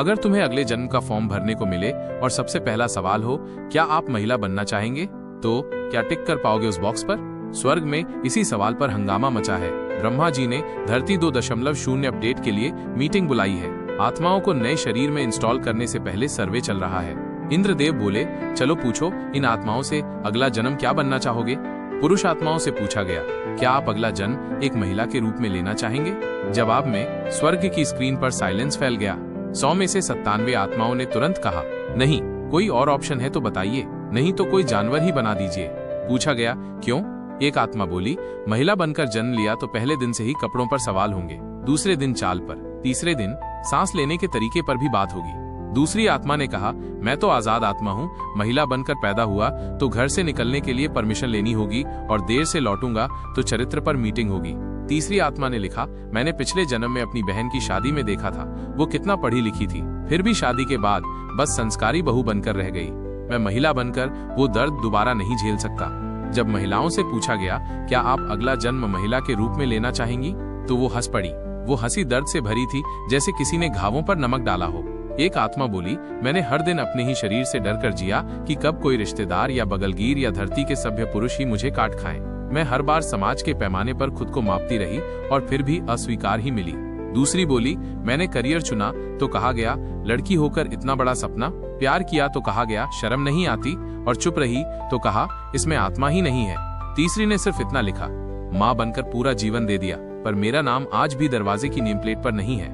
अगर तुम्हें अगले जन्म का फॉर्म भरने को मिले और सबसे पहला सवाल हो क्या आप महिला बनना चाहेंगे, तो क्या टिक कर पाओगे उस बॉक्स पर? स्वर्ग में इसी सवाल पर हंगामा मचा है। ब्रह्मा जी ने धरती 2.0 अपडेट के लिए मीटिंग बुलाई है। आत्माओं को नए शरीर में इंस्टॉल करने से पहले सर्वे चल रहा है। इंद्रदेव बोले, चलो पूछो इन आत्माओं से अगला जन्म क्या बनना चाहोगे। पुरुष आत्माओं से पूछा गया, क्या आप अगला जन्म एक महिला के रूप में लेना चाहेंगे? जवाब में स्वर्ग की स्क्रीन पर साइलेंस फैल गया। 100 में से 97 आत्माओं ने तुरंत कहा, नहीं, कोई और ऑप्शन है तो बताइए, नहीं तो कोई जानवर ही बना दीजिए। पूछा गया, क्यों? एक आत्मा बोली, महिला बनकर जन्म लिया तो पहले दिन से ही कपड़ों पर सवाल होंगे, दूसरे दिन चाल पर, तीसरे दिन सांस लेने के तरीके पर भी बात होगी। दूसरी आत्मा ने कहा, मैं तो आजाद आत्मा हूँ, महिला बनकर पैदा हुआ तो घर से निकलने के लिए परमिशन लेनी होगी और देर से लौटूंगा तो चरित्र पर मीटिंग होगी। तीसरी आत्मा ने लिखा, मैंने पिछले जन्म में अपनी बहन की शादी में देखा था, वो कितना पढ़ी लिखी थी, फिर भी शादी के बाद बस संस्कारी बहू बनकर रह गई। मैं महिला बनकर वो दर्द दोबारा नहीं झेल सकता। जब महिलाओं से पूछा गया, क्या आप अगला जन्म महिला के रूप में लेना चाहेंगी, तो वो हंस पड़ी। वो हंसी दर्द से भरी थी, जैसे किसी ने घावों पर नमक डाला हो। एक आत्मा बोली, मैंने हर दिन अपने ही शरीर से डर कर जिया कि कब कोई रिश्तेदार या बगलगीर या धरती के सभ्य पुरुष ही मुझे काट खाएं। मैं हर बार समाज के पैमाने पर खुद को मापती रही और फिर भी अस्वीकार ही मिली। दूसरी बोली, मैंने करियर चुना तो कहा गया लड़की होकर इतना बड़ा सपना, प्यार किया तो कहा गया शर्म नहीं आती, और चुप रही तो कहा इसमें आत्मा ही नहीं है। तीसरी ने सिर्फ इतना लिखा, माँ बनकर पूरा जीवन दे दिया, पर मेरा नाम आज भी दरवाजे की नेम प्लेट पर नहीं है।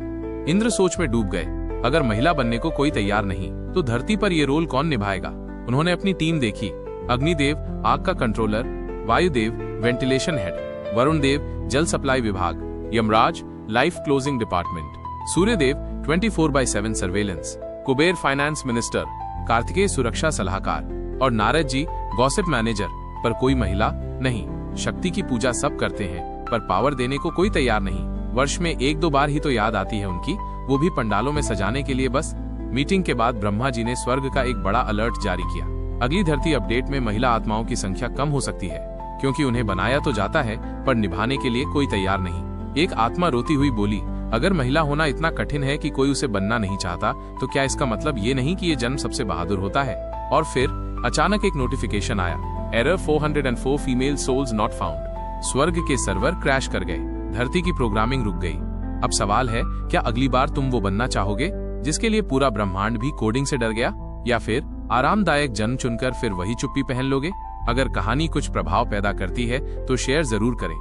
इंद्र सोच में डूब गए, अगर महिला बनने को कोई तैयार नहीं तो धरती पर ये रोल कौन निभाएगा? उन्होंने अपनी टीम देखी, अग्निदेव आग का controller, Vayudev ventilation head, Varun Dev जल सप्लाई विभाग, Yamraj life closing department, Suryadev 24/7 surveillance, Kuber finance minister, Kartikeya सुरक्षा सलाहकार और नारद जी गॉसिप मैनेजर। पर कोई महिला नहीं। शक्ति की पूजा सब करते हैं पर पावर देने को कोई तैयार नहीं। वर्ष में 1-2 बार ही तो याद आती है उनकी, वो भी पंडालों में सजाने के लिए बस। मीटिंग के बाद ब्रह्मा जी ने स्वर्ग का एक बड़ा अलर्ट जारी किया। अगली धरती अपडेट में महिला आत्माओं की संख्या कम हो सकती है, क्योंकि उन्हें बनाया तो जाता है पर निभाने के लिए कोई तैयार नहीं। एक आत्मा रोती हुई बोली, अगर महिला होना इतना कठिन है कि कोई उसे बनना नहीं चाहता, तो क्या इसका मतलब ये नहीं कि ये जन्म सबसे बहादुर होता है? और फिर अचानक एक नोटिफिकेशन आया, error 404 female souls not found. स्वर्ग के सर्वर क्रैश कर गए, धरती की प्रोग्रामिंग रुक गई। अब सवाल है, क्या अगली बार तुम वो बनना चाहोगे जिसके लिए पूरा ब्रह्मांड भी कोडिंग से डर गया, या फिर आरामदायक जन्म चुनकर फिर वही चुप्पी पहन लोगे? अगर कहानी कुछ प्रभाव पैदा करती है तो शेयर जरूर करें।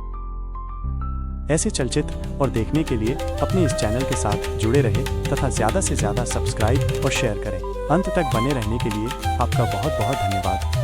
ऐसे चलचित्र और देखने के लिए अपने इस चैनल के साथ जुड़े रहें तथा ज्यादा से ज्यादा सब्सक्राइब और शेयर करें। अंत तक बने रहने के लिए आपका बहुत बहुत धन्यवाद।